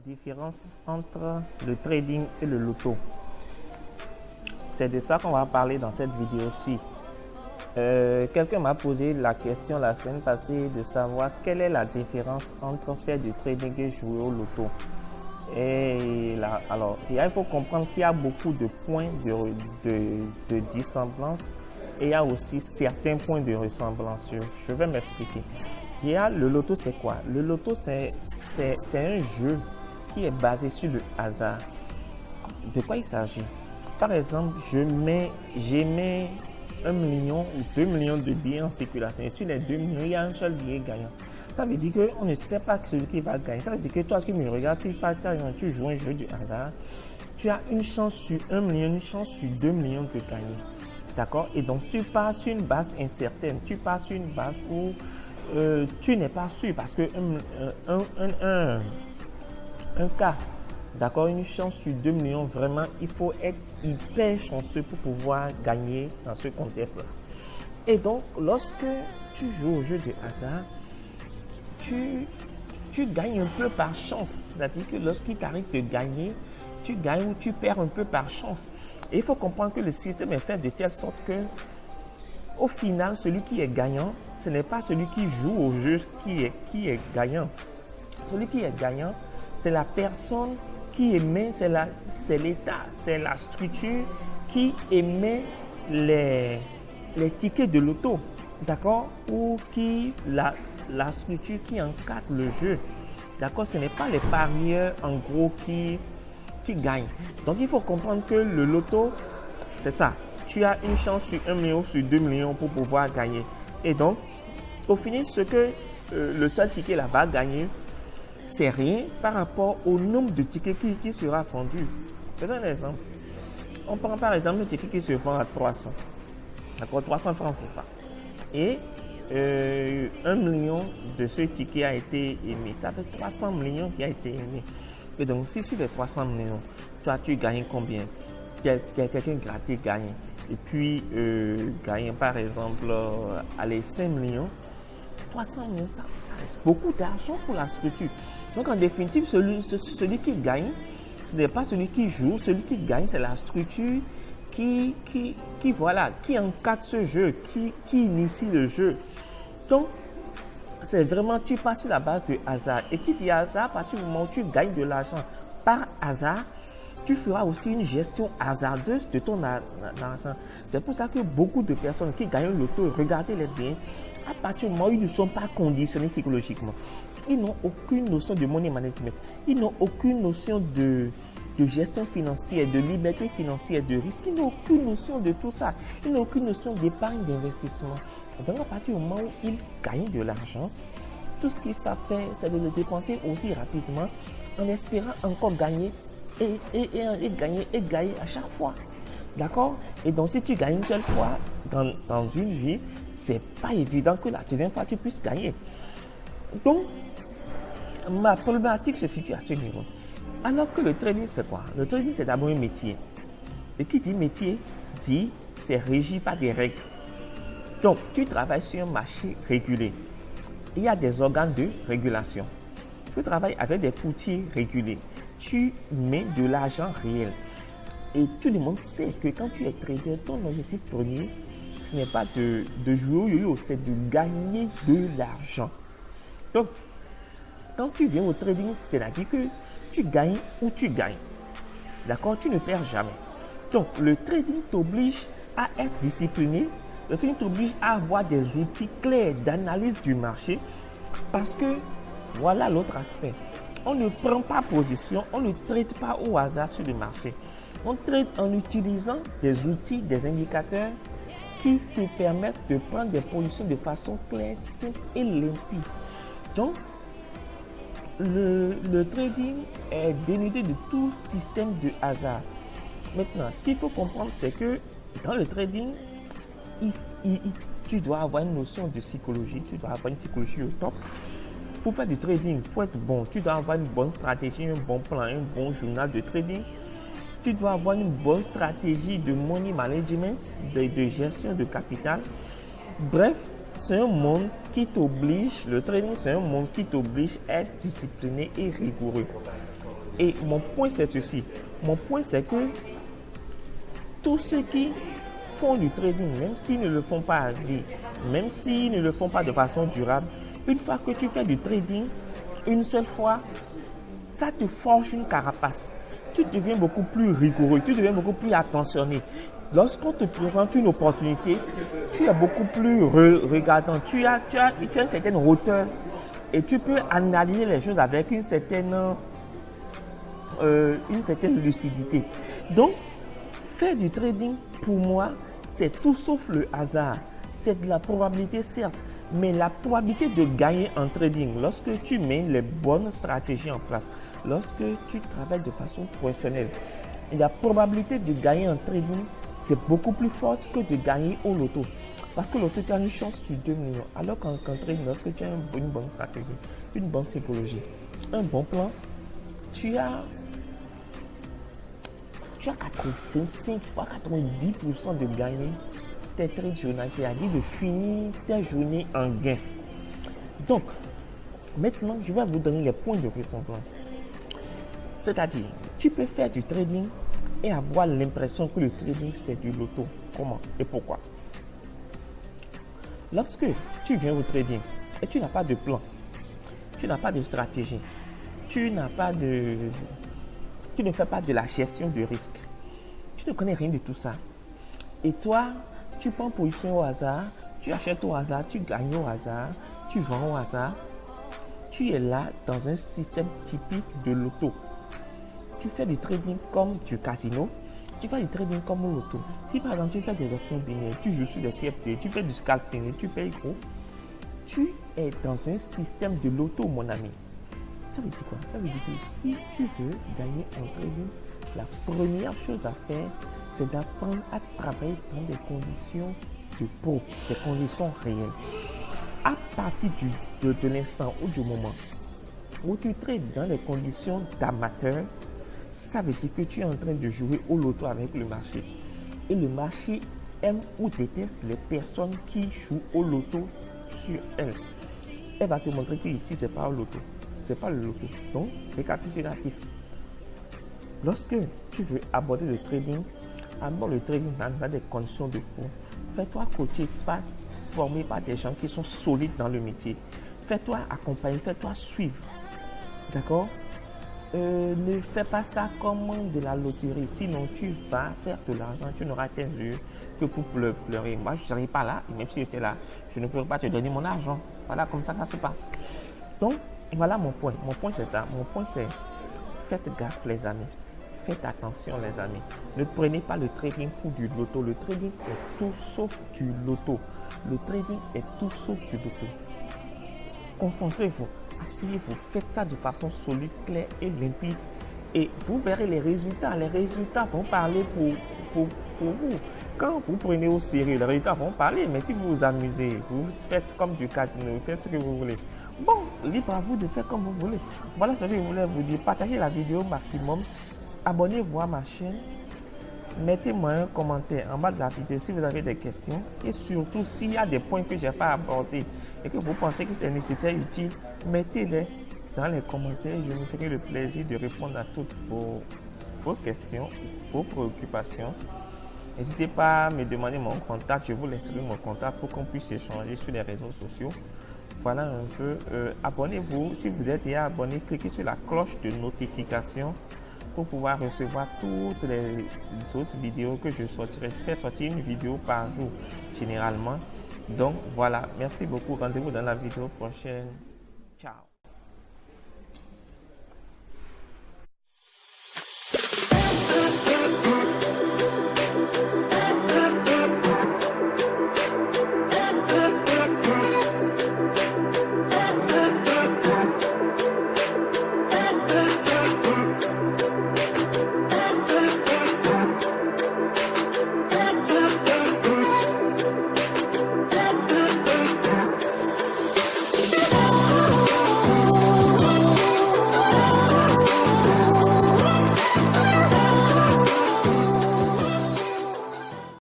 différence entre le trading et le loto. C'est de ça qu'on va parler dans cette vidéo-ci. Quelqu'un m'a posé la question la semaine passée de savoir quelle est la différence entre faire du trading et jouer au loto. Et là, alors, il faut comprendre qu'il y a beaucoup de points de dissemblance et il y a aussi certains points de ressemblance. Je vais m'expliquer. Le loto, c'est quoi? Le loto, c'est un jeu qui est basé sur le hasard. De quoi il s'agit? Par exemple, j'ai mis 1 million ou 2 millions de billets en circulation. Et sur les 2 millions, il y a un seul billet gagnant. Ça veut dire qu'on ne sait pas celui qui va gagner. Ça veut dire que toi qui me regardes, tu joues un jeu du hasard, tu as une chance sur 1 million, une chance sur 2 millions de gagner. D'accord? Et donc, tu pars sur une base incertaine. Tu pars sur une base où tu n'es pas sûr parce que un cas, d'accord, une chance sur 2 millions, vraiment, il faut être hyper chanceux pour pouvoir gagner dans ce contexte-là. Et donc, lorsque tu joues au jeu de hasard, tu gagnes un peu par chance. C'est-à-dire que lorsqu'il t'arrive de gagner, tu gagnes ou tu perds un peu par chance. Et il faut comprendre que le système est fait de telle sorte que, au final, celui qui est gagnant, ce n'est pas celui qui joue au jeu qui est gagnant. Celui qui est gagnant, c'est la personne qui émet, c'est l'État, c'est la structure qui émet les tickets de loto, d'accord? Ou qui la structure qui encadre le jeu, d'accord? Ce n'est pas les parieurs en gros qui gagnent. Donc il faut comprendre que le loto, c'est ça. Tu as une chance sur 1 million, sur 2 millions pour pouvoir gagner. Et donc, au final, ce que le seul ticket là va gagner, c'est rien par rapport au nombre de tickets qui sera vendu. Faisons un exemple. On prend par exemple un ticket qui se vend à 300. D'accord, 300 francs CFA. Et 1 million de ce ticket a été émis. Ça fait 300 millions qui a été émis. Et donc, si sur les 300 millions, toi, tu gagnes combien? Quelqu'un gratté gagne. Et puis, gagne par exemple, allez, 5 millions. 300 millions, ça reste beaucoup d'argent pour la structure. Donc, en définitive, celui qui gagne, ce n'est pas celui qui joue. Celui qui gagne, c'est la structure qui encadre ce jeu, qui initie le jeu. Donc, c'est vraiment, tu passes sur la base de hasard. Et qui dit hasard, à partir du moment où tu gagnes de l'argent par hasard, tu feras aussi une gestion hasardeuse de ton argent. C'est pour ça que beaucoup de personnes qui gagnent le loto, regardez-les bien, à partir du moment où ils ne sont pas conditionnés psychologiquement, ils n'ont aucune notion de money management, ils n'ont aucune notion de gestion financière, de liberté financière, de risque, ils n'ont aucune notion de tout ça, ils n'ont aucune notion d'épargne, d'investissement. Donc à partir du moment où ils gagnent de l'argent, tout ce qu'ils savent faire, c'est de le dépenser aussi rapidement en espérant encore gagner et gagner à chaque fois. D'accord? Et donc si tu gagnes une seule fois dans une vie, c'est pas évident que la deuxième fois tu puisses gagner. Donc, ma problématique se situe à ce niveau. Alors que le trading, c'est quoi? Le trading, c'est d'abord un métier. Et qui dit métier, dit c'est régi par des règles. Donc, tu travailles sur un marché régulé. Il y a des organes de régulation. Tu travailles avec des courtiers régulés. Tu mets de l'argent réel. Et tout le monde sait que quand tu es trader, ton objectif premier, ce n'est pas de jouer au yo-yo, c'est de gagner de l'argent. Donc, quand tu viens au trading, c'est-à-dire que tu gagnes ou tu gagnes. D'accord? Tu ne perds jamais. Donc, le trading t'oblige à être discipliné. Le trading t'oblige à avoir des outils clairs d'analyse du marché parce que voilà l'autre aspect. On ne prend pas position, on ne trade pas au hasard sur le marché. On trade en utilisant des outils, des indicateurs qui te permettent de prendre des positions de façon claire, simple et limpide. Donc, le trading est dénudé de tout système de hasard. Maintenant, ce qu'il faut comprendre, c'est que dans le trading, tu dois avoir une notion de psychologie, tu dois avoir une psychologie au top. Pour faire du trading, pour être bon, tu dois avoir une bonne stratégie, un bon plan, un bon journal de trading. Tu dois avoir une bonne stratégie de money management, de gestion de capital. Bref, c'est un monde qui t'oblige, le trading, c'est un monde qui t'oblige à être discipliné et rigoureux. Et mon point, c'est ceci. Mon point, c'est que tous ceux qui font du trading, même s'ils ne le font pas à vie, même s'ils ne le font pas de façon durable, une fois que tu fais du trading, une seule fois, ça te forge une carapace. Tu deviens beaucoup plus rigoureux, tu deviens beaucoup plus attentionné. Lorsqu'on te présente une opportunité, tu es beaucoup plus regardant, tu as une certaine hauteur et tu peux analyser les choses avec une certaine lucidité. Donc, faire du trading, pour moi, c'est tout sauf le hasard. C'est de la probabilité, certes, mais la probabilité de gagner en trading, lorsque tu mets les bonnes stratégies en place, lorsque tu travailles de façon professionnelle, la probabilité de gagner en trading, c'est beaucoup plus forte que de gagner au loto. Parce que loto, tu as une chance sur 2 millions. Alors qu'en trading, lorsque tu as une bonne stratégie, une bonne psychologie, un bon plan, tu as 85 voire 90% de gagner tes trades journaliers, c'est-à-dire de finir tes journées en gain. Donc, maintenant, je vais vous donner les points de ressemblance. C'est-à-dire, tu peux faire du trading et avoir l'impression que le trading, c'est du loto. Comment et pourquoi? Lorsque tu viens au trading et tu n'as pas de plan, tu n'as pas de stratégie, tu ne fais pas de la gestion de risque, tu ne connais rien de tout ça. Et toi, tu prends position au hasard, tu achètes au hasard, tu gagnes au hasard, tu vends au hasard. Tu es là dans un système typique de loto. Tu fais du trading comme du casino, tu fais du trading comme au loto. Si par exemple tu fais des options binaires, tu joues sur des CFD, tu fais du scalping, tu payes gros, tu es dans un système de loto, mon ami. Ça veut dire quoi? Ça veut dire que si tu veux gagner en trading, la première chose à faire, c'est d'apprendre à travailler dans des conditions de pro, des conditions réelles. À partir de l'instant ou du moment où tu trades dans les conditions d'amateur, ça veut dire que tu es en train de jouer au loto avec le marché. Et le marché aime ou déteste les personnes qui jouent au loto sur elle. Elle va te montrer que ici, ce n'est pas au loto. Ce n'est pas le loto. Donc, récapitulatif. Lorsque tu veux aborder le trading, aborde le trading dans des conditions de pro. Fais-toi coacher, formé par des gens qui sont solides dans le métier. Fais-toi accompagner, fais-toi suivre. D'accord? Ne fais pas ça comme de la loterie. Sinon, tu vas faire de l'argent. Tu n'auras tes yeux que pour pleurer. Moi, je ne serai pas là. Même si j'étais là, je ne pourrais pas te donner mon argent. Voilà, comme ça se passe. Donc, voilà mon point. Mon point, c'est ça. Mon point, c'est faites gaffe, les amis. Faites attention, les amis. Ne prenez pas le trading pour du loto. Le trading est tout sauf du loto. Le trading est tout sauf du loto. Concentrez-vous, asseyez-vous, faites ça de façon solide, claire et limpide. Et vous verrez les résultats. Les résultats vont parler pour vous. Quand vous prenez au sérieux, les résultats vont parler. Mais si vous vous amusez, vous faites comme du casino, vous faites ce que vous voulez. Bon, libre à vous de faire comme vous voulez. Voilà ce que je voulais vous dire. Partagez la vidéo au maximum. Abonnez-vous à ma chaîne. Mettez-moi un commentaire en bas de la vidéo si vous avez des questions. Et surtout, s'il y a des points que je n'ai pas abordés et que vous pensez que c'est nécessaire, utile, mettez-les dans les commentaires. Je me ferai le plaisir de répondre à toutes vos questions, vos préoccupations. N'hésitez pas à me demander mon contact. Je vous laisserai mon contact pour qu'on puisse échanger sur les réseaux sociaux. Voilà un peu. Abonnez-vous. Si vous êtes déjà abonné, cliquez sur la cloche de notification pour pouvoir recevoir toutes les autres vidéos que je sortirai. Je fais sortir une vidéo par jour généralement. Donc voilà, merci beaucoup. Rendez-vous dans la vidéo prochaine. Ciao.